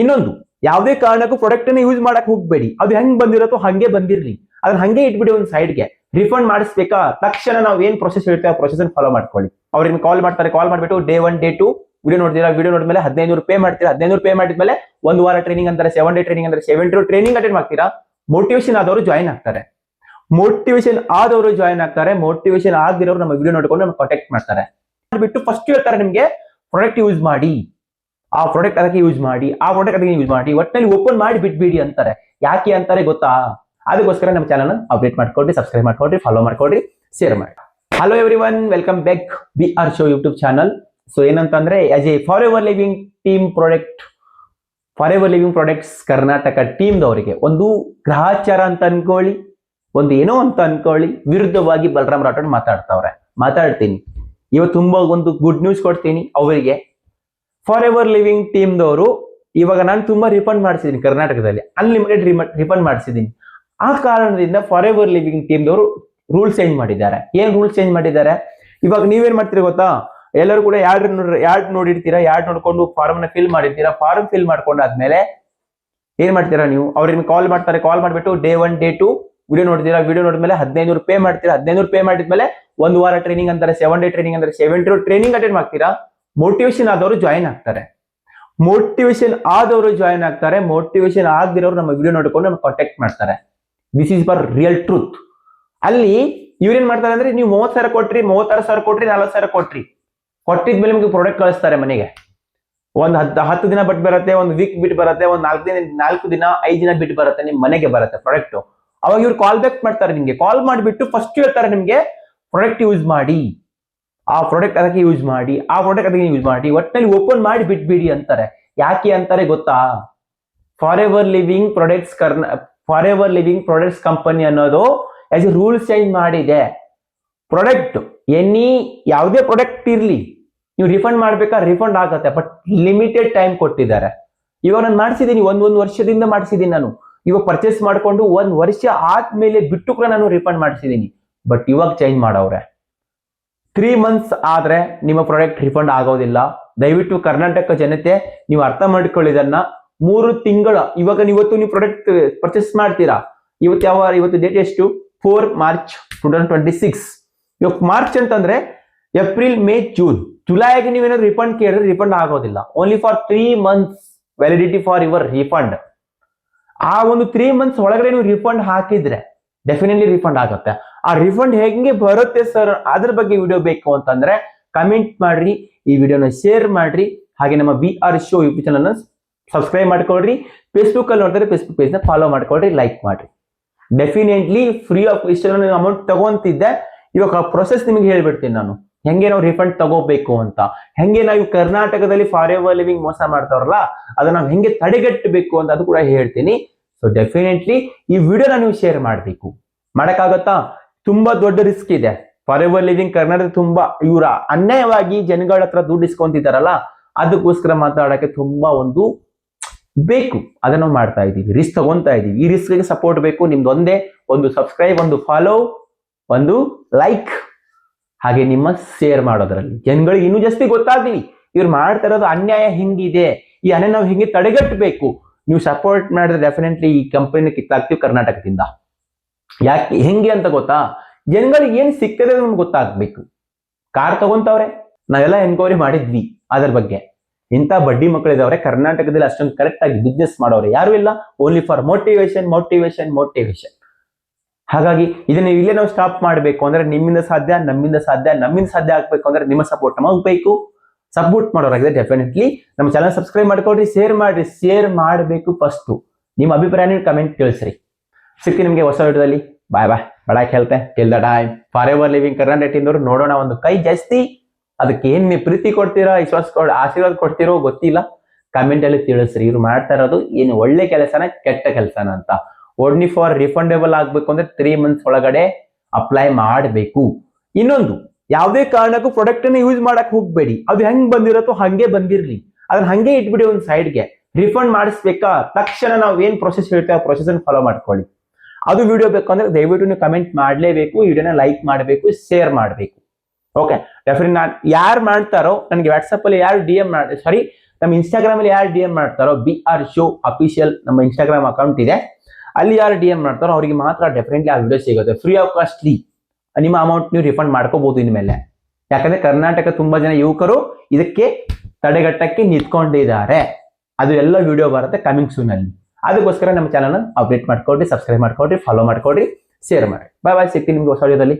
ಇನ್ನೊಂದು, ಯಾವುದೇ ಕಾರಣಕ್ಕೂ ಪ್ರಾಡಕ್ಟ್ ಅನ್ನ ಯೂಸ್ ಮಾಡಕ್ ಹೋಗ್ಬೇಡಿ. ಅದು ಹೆಂಗ್ ಬಂದಿರತ್ತೋ ಹಂಗೆ ಬಂದಿರ್ಲಿ, ಅದನ್ನ ಹಂಗೆ ಇಟ್ಬಿಡಿ ಒಂದು ಸೈಡ್ಗೆ. ರಿಫಂಡ್ ಮಾಡಿಸ್ಬೇಕಾ, ತಕ್ಷಣ ನಾವು ಏನ್ ಪ್ರೊಸೆಸ್ ಹೇಳ್ತೇವೆ ಆ ಪ್ರೊಸೆಸ್ ಅನ್ನು ಫಾಲೋ ಮಾಡ್ಕೊಳ್ಳಿ. ಅವ್ರಿಗೆ ಕಾಲ್ ಮಾಡ್ತಾರೆ, ಕಾಲ್ ಮಾಡ್ಬಿಟ್ಟು ಡೇ 1 ಡೇ 2 ವಿಡಿಯೋ ನೋಡ್ತೀರಾ, ವಿಡಿಯೋ ನೋಡಿದ್ಮೇಲೆ 1500 ಪೇ ಮಾಡ್ತೀರಾ, 1500 ಪೇ ಮಾಡಿದ್ಮೇಲೆ 1 ವಾರ ಟ್ರೈನಿಂಗ್ ಅಂತಾರೆ, 7 ಡೇ ಟ್ರೈನಿಂಗ್ ಅಂದ್ರೆ 7 ಡೇ ಟ್ರೈನಿಂಗ್ ಅಟೆಂಡ್ ಮಾಡ್ತೀರಾ. ಮೋಟಿವೇಶನ್ ಆದವರು ಜಾಯಿನ್ ಆಗ್ತಾರೆ, ಮೋಟಿವೇಶನ್ ಆದವರು ಜಾಯಿನ್ ಆಗ್ತಾರೆ. ಮೋಟಿವೇಶನ್ ಆಗದಿರೋರು ನಮ್ಮ ವಿಡಿಯೋ ನೋಡ್ಕೊಂಡು ನಮ್ಗೆ ಕಾಂಟ್ಯಾಕ್ಟ್ ಮಾಡ್ತಾರೆ. ಬಿಟ್ಟು ಫಸ್ಟ್ ಹೇಳ್ತಾರೆ ನಿಮ್ಗೆ ಪ್ರಾಡಕ್ಟ್ ಯೂಸ್ ಮಾಡಿ, ಆ ಪ್ರಾಡಕ್ಟ್ ಅದಕ್ಕೆ ಯೂಸ್ ಮಾಡಿ, ಆ ಪ್ರಾಡಕ್ಟ್ ಅದಕ್ಕೆ ಯೂಸ್ ಮಾಡಿ, ಒಟ್ಟಿನಲ್ಲಿ ಓಪನ್ ಮಾಡಿ ಬಿಟ್ಬಿಡಿ ಅಂತಾರೆ. ಯಾಕೆ ಅಂತಾರೆ ಗೊತ್ತಾ? ಅದಕ್ಕೋಸ್ಕರ ನಮ್ಮ ಚಾನಲ್ ಅಪ್ಡೇಟ್ ಮಾಡ್ಕೊಡ್ರಿ, ಸಬ್ಸ್ಕ್ರೈಬ್ ಮಾಡ್ಕೊಡ್ರಿ, ಫಾಲೋ ಮಾಡ್ಕೊಡ್ರಿ, ಶೇರ್ ಮಾಡಿ. Hello everyone, welcome back BR show YouTube channel. So ಏನಂತಂದ್ರೆ, as a Forever Living team product, Forever Living products Karnataka ಟೀಮ್ದವರಿಗೆ ಒಂದು ಗ್ರಹಚಾರ ಅಂತ ಅನ್ಕೊಳ್ಳಿ, ಒಂದು ಏನೋ ಅಂತ ಅನ್ಕೊಳ್ಳಿ, ವಿರುದ್ಧವಾಗಿ ಬಲರಾಮ್ ರಾಠೋಡ್ ಮಾತಾಡ್ತೀನಿ ಇವತ್ತು. ತುಂಬಾ ಒಂದು ಗುಡ್ ನ್ಯೂಸ್ ಕೊಡ್ತೀನಿ ಅವರಿಗೆ. ಫಾರ್ ಎವರ್ ಲಿವಿಂಗ್ ಟೀಮ್ದವರು ಇವಾಗ ನಾನು ತುಂಬಾ ರಿಫಂಡ್ ಮಾಡಿಸಿದ್ದೀನಿ ಕರ್ನಾಟಕದಲ್ಲಿ, ಅನ್ಲಿಮಿಟೆಡ್ ರಿಫಂಡ್ ಮಾಡಿಸಿದ್ದೀನಿ. ಆ ಕಾರಣದಿಂದ ಫಾರ್ ಎವರ್ ಲಿವಿಂಗ್ ಟೀಮ್ದವರು ರೂಲ್ಸ್ ಚೇಂಜ್ ಮಾಡಿದ್ದಾರೆ. ಏನ್ ರೂಲ್ಸ್ ಚೇಂಜ್ ಮಾಡಿದ್ದಾರೆ? ಇವಾಗ ನೀವೇನ್ ಮಾಡ್ತೀರಿ ಗೊತ್ತಾ? ಎಲ್ಲರೂ ಕೂಡ ಯಾಡ್ ನೋಡಿರ್ತೀರಾ, ಯಾಡ್ ನೋಡ್ಕೊಂಡು ಫಾರ್ಮ್ ನ ಫಿಲ್ ಮಾಡಿರ್ತೀರಾ. ಫಾರ್ಮ್ ಫಿಲ್ ಮಾಡ್ಕೊಂಡಾದ್ಮೇಲೆ ಏನ್ ಮಾಡ್ತೀರಾ ನೀವು? ಅವ್ರಿಗೆ ಕಾಲ್ ಮಾಡ್ತಾರೆ, ಕಾಲ್ ಮಾಡ್ಬಿಟ್ಟು ಡೇ 1 ಡೇ 2 ವಿಡಿಯೋ ನೋಡ್ತೀರಾ, ವಿಡಿಯೋ ನೋಡಿದ್ಮೇಲೆ 1500 ಪೇ ಮಾಡ್ತೀರಾ, 1500 ಪೇ ಮಾಡಿದ್ಮೇಲೆ 1 ವಾರ ಟ್ರೈನಿಂಗ್ ಅಂತಾರೆ, 7 ಡೇ ಟ್ರೈನಿಂಗ್ ಅಂದ್ರೆ 7 ಡೇ ಟ್ರೈನಿಂಗ್ ಅಟೆಂಡ್ ಮಾಡ್ತೀರಾ. ಮೋಟಿವೇಶನ್ ಆದವರು ಜಾಯಿನ್ ಆಗ್ತಾರೆ, ಮೋಟಿವೇಶನ್ ಆದವರು ಜಾಯಿನ್ ಆಗ್ತಾರೆ. ಮೋಟಿವೇಶನ್ ಆಗದಿರೋರು ನಮ್ಮ ವಿಡಿಯೋ ನೋಡ್ಕೊಂಡು ನಮ್ಗೆ ಕಾಂಟ್ಯಾಕ್ಟ್ ಮಾಡ್ತಾರೆ. This is for real truth. ಅಲ್ಲಿ ಇವ್ರೇನ್ ಮಾಡ್ತಾರೆ ಅಂದ್ರೆ, ನೀವು 30,000 ಕೊಟ್ರಿ, 36,000 ಕೊಟ್ರಿ, 40,000 ಕೊಟ್ರಿ, ಕೊಟ್ಟಿದ್ಮೇಲೆ ನಿಮ್ಗೆ ಪ್ರಾಡಕ್ಟ್ ಕಳಿಸ್ತಾರೆ ಮನೆಗೆ. ಒಂದು 10 ದಿನ ಬಿಟ್ಟು ಬರುತ್ತೆ, ಒಂದು ವೀಕ್ ಬಿಟ್ಟು ಬರುತ್ತೆ, ಒಂದು 4 ದಿನ 5 ದಿನ ಬಿಟ್ಟು ಬರುತ್ತೆ, ನಿಮ್ ಮನೆಗೆ ಬರುತ್ತೆ ಪ್ರಾಡಕ್ಟ್. ಅವಾಗ ಇವ್ರು ಕಾಲ್ ಬ್ಯಾಕ್ ಮಾಡ್ತಾರೆ ನಿಮ್ಗೆ. ಕಾಲ್ ಮಾಡಿಬಿಟ್ಟು ಫಸ್ಟ್ ಹೇಳ್ತಾರೆ ನಿಮ್ಗೆ ಪ್ರಾಡಕ್ಟ್ ಯೂಸ್ ಮಾಡಿ, ಆ ಪ್ರಾಡಕ್ಟ್ ಅದಕ್ಕೆ ಯೂಸ್ ಮಾಡಿ, ಆ ಪ್ರಾಡಕ್ಟ್ ಅದಕ್ಕೆ ಯೂಸ್ ಮಾಡಿ, ಒಟ್ಟಿನಲ್ಲಿ ಓಪನ್ ಮಾಡಿ ಬಿಟ್ಬಿಡಿ ಅಂತಾರೆ. ಯಾಕೆ ಅಂತಾರೆ ಗೊತ್ತಾ? For ever Living products company ಅನ್ನೋದು ಆಸ್ ಎ ರೂಲ್ಸ್ ಚೇಂಜ್ ಮಾಡಿದೆ. ಪ್ರಾಡಕ್ಟ್ ಯಾವುದೇ ಪ್ರಾಡಕ್ಟ್ ಇರ್ಲಿ, ನೀವು ರಿಫಂಡ್ ಮಾಡ್ಬೇಕಾ, ರಿಫಂಡ್ ಆಗತ್ತೆ, ಬಟ್ ಲಿಮಿಟೆಡ್ ಟೈಮ್ ಕೊಟ್ಟಿದ್ದಾರೆ. ಇವಾಗ ನಾನು ಮಾಡಿಸಿದ್ದೀನಿ, ಒಂದು ವರ್ಷದಿಂದ ಮಾಡಿಸಿದ್ದೀನಿ ನಾನು. ಇವಾಗ ಪರ್ಚೇಸ್ ಮಾಡ್ಕೊಂಡು 1 ವರ್ಷ ಆದ್ಮೇಲೆ ಬಿಟ್ಟು ಕೂಡ ನಾನು ರಿಫಂಡ್ ಮಾಡಿಸಿದ್ದೀನಿ. ಬಟ್ ಇವಾಗ ಚೇಂಜ್ ಮಾಡವ್ರೆ. 3 ಮಂತ್ಸ್ ಆದ್ರೆ ನಿಮ್ಮ ಪ್ರಾಡಕ್ಟ್ ರಿಫಂಡ್ ಆಗೋದಿಲ್ಲ. ದಯವಿಟ್ಟು ಕರ್ನಾಟಕ ಜನತೆ ನೀವು ಅರ್ಥ ಮಾಡ್ಕೊಳ್ಳಿದನ್ನ. 3 ತಿಂಗಳ, ಇವಾಗ ಇವತ್ತು ನೀವು ಪ್ರಾಡಕ್ಟ್ ಪರ್ಚೇಸ್ ಮಾಡ್ತೀರಾ, ಇವತ್ತು ಡೇಟ್ ಎಷ್ಟು? 4 ಮಾರ್ಚ್ 2026. ಇವಾಗ ಮಾರ್ಚ್ ಅಂತಂದ್ರೆ ಏಪ್ರಿಲ್, ಮೇ, ಜೂನ್, ಜುಲೈಗೆ ನೀವೇನಾದ್ರು ರಿಫಂಡ್ ಕೇಳಿದ್ರೆ ರಿಫಂಡ್ ಆಗೋದಿಲ್ಲ. Only for 3 months validity for your refund. ಆ ಒಂದು 3 ಮಂತ್ಸ್ ಒಳಗಡೆ ನೀವು ರಿಫಂಡ್ ಹಾಕಿದ್ರೆ ಡೆಫಿನೆಟ್ಲಿ ರಿಫಂಡ್ ಆಗುತ್ತೆ. ಆ ರಿಫಂಡ್ ಹೆಂಗೆ ಬರುತ್ತೆ ಸರ್, ಅದ್ರ ಬಗ್ಗೆ ವಿಡಿಯೋ ಬೇಕು ಅಂತಂದ್ರೆ ಕಮೆಂಟ್ ಮಾಡ್ರಿ, ಈ ವಿಡಿಯೋನ ಶೇರ್ ಮಾಡ್ರಿ, ಹಾಗೆ ನಮ್ಮ BR show YouTube channel subscribe ಮಾಡ್ಕೊಳ್ರಿ. ಫೇಸ್ಬುಕ್ ಅಲ್ಲಿ ನೋಡಿದ್ರೆ ಫೇಸ್ಬುಕ್ ಪೇಜ್ ನ ಫಾಲೋ ಮಾಡ್ಕೊಳ್ರಿ, ಲೈಕ್ ಮಾಡ್ರಿ. ಡೆಫಿನೆಟ್ಲಿ ಫ್ರೀ ಆಫ್ ಇಷ್ಟೆಲ್ಲ ಅಮೌಂಟ್ ತಗೊಂತಿದ್ದೆ. ಇವಾಗ ಪ್ರೊಸೆಸ್ ನಿಮಗೆ ಹೇಳ್ಬಿಡ್ತೀನಿ ನಾನು, ಹೆಂಗೆ ನಾವು ರಿಫಂಡ್ ತಗೋಬೇಕು ಅಂತ, ಹೆಂಗೆ ನಾವು ಕರ್ನಾಟಕದಲ್ಲಿ ಫಾರ್ ಎವರ್ ಲಿವಿಂಗ್ ಮೋಸ ಮಾಡ್ತಾರಲ್ಲ ಅದನ್ನ ನಾವು ಹೆಂಗೆ ತಡೆಗಟ್ಟಬೇಕು ಅಂತ ಅದು ಕೂಡ ಹೇಳ್ತೀನಿ. ಸೊ ಡೆಫಿನೆಟ್ಲಿ ಈ ವಿಡಿಯೋನ ನೀವು ಶೇರ್ ಮಾಡಬೇಕು. ಮಾಡಕ್ಕಾಗತ್ತಾ? ತುಂಬಾ ದೊಡ್ಡ ರಿಸ್ಕ್ ಇದೆ. ಫಾರ್ ಎವರ್ ಲಿವಿಂಗ್ ಕರ್ನಾಟಕ ತುಂಬಾ ಇವರ ಅನ್ಯಾಯವಾಗಿ ಜನಗಳ ಹತ್ರ ದುಡ್ಡು ಇಸ್ಕೊಂತಿದ್ದಾರಲ್ಲ, ಅದಕ್ಕೋಸ್ಕರ ಮಾತಾಡಕ್ಕೆ ತುಂಬಾ ಒಂದು ಬೇಕು, ಅದನ್ನು ಮಾಡ್ತಾ ಇದೀವಿ, ರಿಸ್ಕ್ ತಗೊಂತಾ ಇದೀವಿ. ಈ ರಿಸ್ಕ್ ಗೆ ಸಪೋರ್ಟ್ ಬೇಕು. ನಿಮ್ದು ಒಂದೇ ಒಂದು ಸಬ್ಸ್ಕ್ರೈಬ್, ಒಂದು ಫಾಲೋ, ಒಂದು ಲೈಕ್, ಹಾಗೆ ನಿಮ್ಮ ಶೇರ್ ಮಾಡೋದ್ರಲ್ಲಿ ಜನಗಳಿಗೆ ಇನ್ನೂ ಜಾಸ್ತಿ ಗೊತ್ತಾಗ್ಲಿ ಇವ್ರು ಮಾಡ್ತಾ ಇರೋದು ಅನ್ಯಾಯ ಹಿಂಗಿದೆ, ಈ ಅನ್ಯಾಯ ನಾವು ಹಿಂಗೆ ತಡೆಗಟ್ಟಬೇಕು. ನೀವು ಸಪೋರ್ಟ್ ಮಾಡಿದ್ರೆ ಡೆಫಿನೆಟ್ಲಿ ಈ ಕಂಪನಿ ಕಿತ್ತಾಕ್ತಿವಿ ಕರ್ನಾಟಕದಿಂದ. ಯಾಕೆ ಹೆಂಗೆ ಅಂತ ಗೊತ್ತಾ? ಜನಗಳಿಗೆ ಏನ್ ಸಿಕ್ಕದೆ ನಮ್ಗೆ ಗೊತ್ತಾಗ್ಬೇಕು. ಕಾರ್ ತಗೊಂತವ್ರೆ, ನಾವೆಲ್ಲ ಎನ್ಕ್ವೈರಿ ಮಾಡಿದ್ವಿ ಅದ್ರ ಬಗ್ಗೆ. ಇಂಥ ಬಡ್ಡಿ ಮಕ್ಕಳಿದವ್ರೆ ಕರ್ನಾಟಕದಲ್ಲಿ, ಅಷ್ಟೊಂದು ಕರೆಕ್ಟ್ ಆಗಿ ಬಿಸ್ನೆಸ್ ಮಾಡೋರು ಯಾರು ಇಲ್ಲ. Only for motivation. ಹಾಗಾಗಿ ಇದನ್ನ ಇಲ್ಲೇ ನಾವು ಸ್ಟಾಪ್ ಮಾಡಬೇಕು ಅಂದ್ರೆ ನಿಮ್ಮಿಂದ ಸಾಧ್ಯ, ನಮ್ಮಿಂದ ಸಾಧ್ಯ ಆಗ್ಬೇಕು ಅಂದ್ರೆ ನಿಮ್ಮ ಸಪೋರ್ಟ್ ನಮಗ್ ಬೇಕು. ಸಪೋರ್ಟ್ ಮಾಡೋರಾಗಿದೆ ಡೆಫಿನೆಟ್ಲಿ ನಮ್ಮ ಚಾನಲ್ ಸಬ್ಸ್ಕ್ರೈಬ್ ಮಾಡ್ಕೊಳ್ರಿ, ಶೇರ್ ಮಾಡಬೇಕು. ಫಸ್ಟ್ ನಿಮ್ಮ ಅಭಿಪ್ರಾಯ ಕಮೆಂಟ್ ತಿಳಿಸ್ರಿ. ಸಿಗ್ತೀನಿ ನಿಮ್ಗೆ ಹೊಸ ವಿಡಿಯೋದಲ್ಲಿ. ಬಾಯ್. ಬಡಾಯ್ ಹೇಳ್ತೆ till the time. Forever Living Karnataka ಟೀಮ್ದವರು ನೋಡೋಣ, ಒಂದು ಕೈ ಜಾಸ್ತಿ. ಅದಕ್ಕೆ ಏನ್ ನೀವು ಪ್ರೀತಿ ಕೊಡ್ತೀರಾ, ಆಶೀರ್ವಾದ ಕೊಡ್ತಿರೋ ಗೊತ್ತಿಲ್ಲ, ಕಮೆಂಟ್ ಅಲ್ಲಿ ತಿಳಿಸ್ರಿ. ಇವ್ರು ಮಾಡ್ತಾ ಇರೋದು ಏನು ಒಳ್ಳೆ ಕೆಲಸನ ಕೆಟ್ಟ ಕೆಲಸನ ಅಂತ. ಓನ್ಲಿ ಫಾರ್ ರಿಫಂಡೇಬಲ್ ಆಗ್ಬೇಕು ಅಂದ್ರೆ 3 ಮಂತ್ಸ್ ಒಳಗಡೆ ಅಪ್ಲೈ ಮಾಡಬೇಕು. ಇನ್ನೊಂದು, ಯಾವುದೇ ಕಾರಣಕ್ಕೂ ಪ್ರಾಡಕ್ಟ್ ಅನ್ನ ಯೂಸ್ ಮಾಡಕ್ ಹೋಗ್ಬೇಡಿ. ಅದು ಹೆಂಗ್ ಬಂದಿರತ್ತೋ ಹಂಗೆ ಬಂದಿರ್ಲಿ, ಅದನ್ನ ಹಂಗೆ ಇಟ್ಬಿಡಿ ಒಂದು ಸೈಡ್ಗೆ. ರಿಫಂಡ್ ಮಾಡಿಸ್ಬೇಕಾ, ತಕ್ಷಣ ನಾವು ಏನ್ ಪ್ರೊಸೆಸ್ ಹೇಳ್ತೇವೆ ಆ ಪ್ರೊಸೆಸ್ ಅನ್ನು ಫಾಲೋ ಮಾಡ್ಕೊಳ್ಳಿ. ಅದು ವಿಡಿಯೋ ಬೇಕಂದ್ರೆ ದಯವಿಟ್ಟು ನೀವು ಕಮೆಂಟ್ ಮಾಡಲೇಬೇಕು, ವಿಡಿಯೋನ ಲೈಕ್ ಮಾಡಬೇಕು, ಶೇರ್ ಮಾಡಬೇಕು. ಓಕೆ, ಡೆಫಿನೆಟ್ ನಾನು ಯಾರು ಮಾಡ್ತಾರೋ ನನಗೆ ವಾಟ್ಸಪ್ ಅಲ್ಲಿ ಯಾರು DM ಮಾಡಿ, ನಮ್ಮ ಇನ್ಸ್ಟಾಗ್ರಾಮ್ ಅಲ್ಲಿ ಯಾರು ಡಿ ಎಂ ಮಾಡ್ತಾರೋ BR Show ಅಫಿಷಿಯಲ್ ನಮ್ಮ ಇನ್ಸ್ಟಾಗ್ರಾಮ್ ಅಕೌಂಟ್ ಇದೆ, ಅಲ್ಲಿ ಯಾರು ಡಿ ಎಂ ಮಾಡ್ತಾರೋ ಅವರಿಗೆ ಮಾತ್ರ ಡೆಫಿನೆಟ್ಲಿ ಆ ವಿಡಿಯೋ ಸಿಗುತ್ತೆ. ಫ್ರೀ ಆಫ್ ಕಾಸ್ಟ್ಲಿ ನಿಮ್ಮ ಅಮೌಂಟ್ ನೀವು ರಿಫಂಡ್ ಮಾಡ್ಕೋಬಹುದು ಇನ್ಮೇಲೆ. ಯಾಕಂದ್ರೆ ಕರ್ನಾಟಕ ತುಂಬಾ ಜನ ಯುವಕರು ಇದಕ್ಕೆ ತಡೆಗಟ್ಟಕ್ಕೆ ನಿಂತ್ಕೊಂಡಿದ್ದಾರೆ. ಅದು ಎಲ್ಲ ವಿಡಿಯೋ ಬರುತ್ತೆ ಕಮಿಂಗ್ ಸೂನ್ ಅಲ್ಲಿ. ಅದಕ್ಕೋಸ್ಕರ ನಮ್ಮ ಚಾನಲ್ ಅಪ್ಡೇಟ್ ಮಾಡ್ಕೊಡ್ರಿ, ಸಬ್ಸ್ಕ್ರೈಬ್ ಮಾಡ್ಕೊಡ್ರಿ, ಫಾಲೋ ಮಾಡ್ಕೊಡ್ರಿ, ಶೇರ್ ಮಾಡಿ. ಬಾಯ್ ಬಾಯ್, ಸಿಗ್ತೀನಿ ನಿಮ್ಗೆ ಹೊಸ ವಿಡಿಯೋದಲ್ಲಿ.